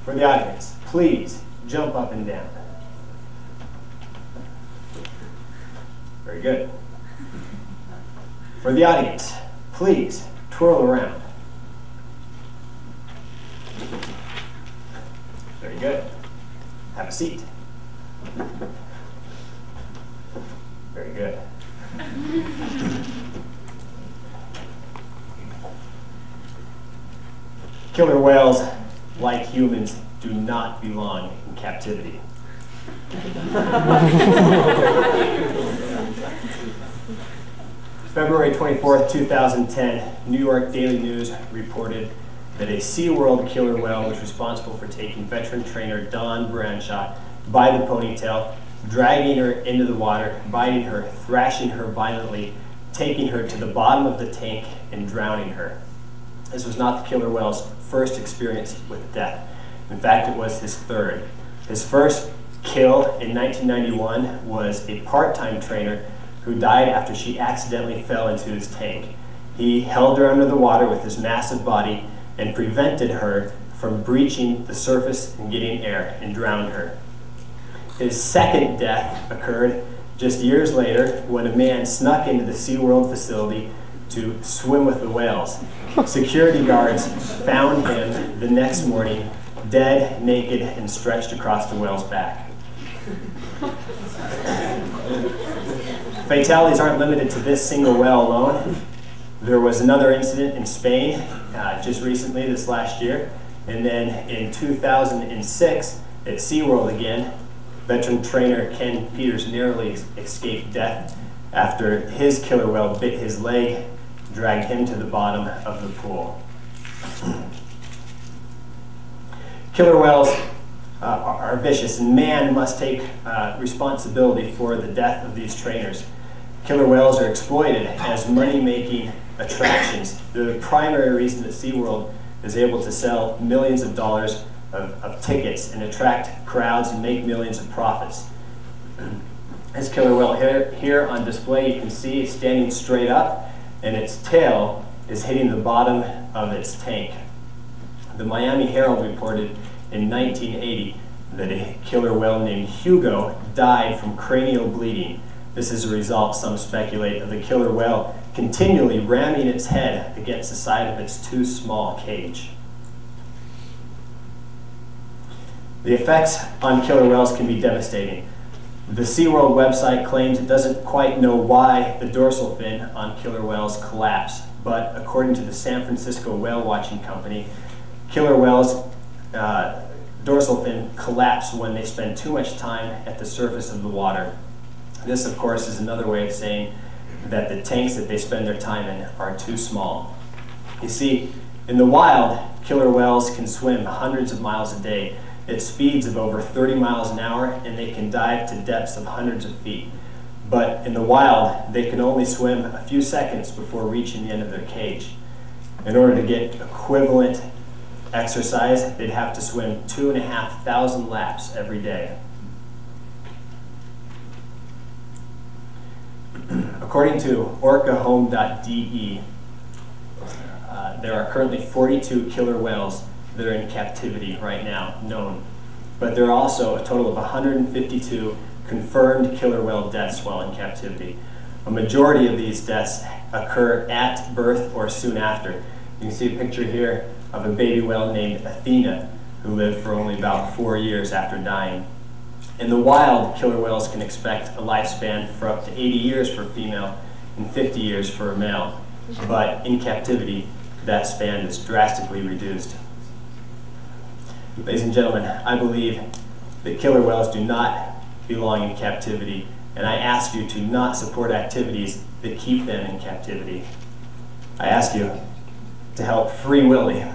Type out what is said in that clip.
For the audience, please jump up and down. Very good. For the audience, please twirl around. Very good. Have a seat. Very good. Killer whales, like humans, do not belong in captivity. February 24th, 2010, New York Daily News reported that a SeaWorld killer whale was responsible for taking veteran trainer Dawn Branshaw by the ponytail, dragging her into the water, biting her, thrashing her violently, taking her to the bottom of the tank, and drowning her. This was not the killer whale's first experience with death. In fact, it was his third. His first kill in 1991 was a part-time trainer who died after she accidentally fell into his tank. He held her under the water with his massive body and prevented her from breaching the surface and getting air, and drowned her. His second death occurred just years later when a man snuck into the SeaWorld facility to swim with the whales. Security guards found him the next morning, dead, naked, and stretched across the whale's back. Fatalities aren't limited to this single whale alone. There was another incident in Spain just recently, this last year. And then in 2006, at SeaWorld again, veteran trainer Ken Peters narrowly escaped death after his killer whale bit his leg, dragged him to the bottom of the pool. Killer whales are vicious, and man must take responsibility for the death of these trainers. Killer whales are exploited as money-making attractions. They're the primary reason that SeaWorld is able to sell millions of dollars of tickets and attract crowds and make millions of profits. This killer whale here on display, you can see it's standing straight up, and its tail is hitting the bottom of its tank. The Miami Herald reported in 1980 that a killer whale named Hugo died from cranial bleeding. This is a result, some speculate, of the killer whale continually ramming its head against the side of its too small cage. The effects on killer whales can be devastating. The SeaWorld website claims it doesn't quite know why the dorsal fin on killer whales collapse, but according to the San Francisco Whale Watching Company, killer whales' dorsal fin collapse when they spend too much time at the surface of the water. This, of course, is another way of saying that the tanks that they spend their time in are too small. You see, in the wild, killer whales can swim hundreds of miles a day at speeds of over 30 miles an hour, and they can dive to depths of hundreds of feet. But in the wild, they can only swim a few seconds before reaching the end of their cage. In order to get equivalent exercise, they'd have to swim 2,500 laps every day. According to orcahome.de, there are currently 42 killer whales that are in captivity right now, known. But there are also a total of 152 confirmed killer whale deaths while in captivity. A majority of these deaths occur at birth or soon after. You can see a picture here of a baby whale named Athena, who lived for only about 4 years after dying. In the wild, killer whales can expect a lifespan for up to 80 years for a female and 50 years for a male. But in captivity, that span is drastically reduced. Ladies and gentlemen, I believe that killer whales do not belong in captivity, and I ask you to not support activities that keep them in captivity. I ask you to help free Willy.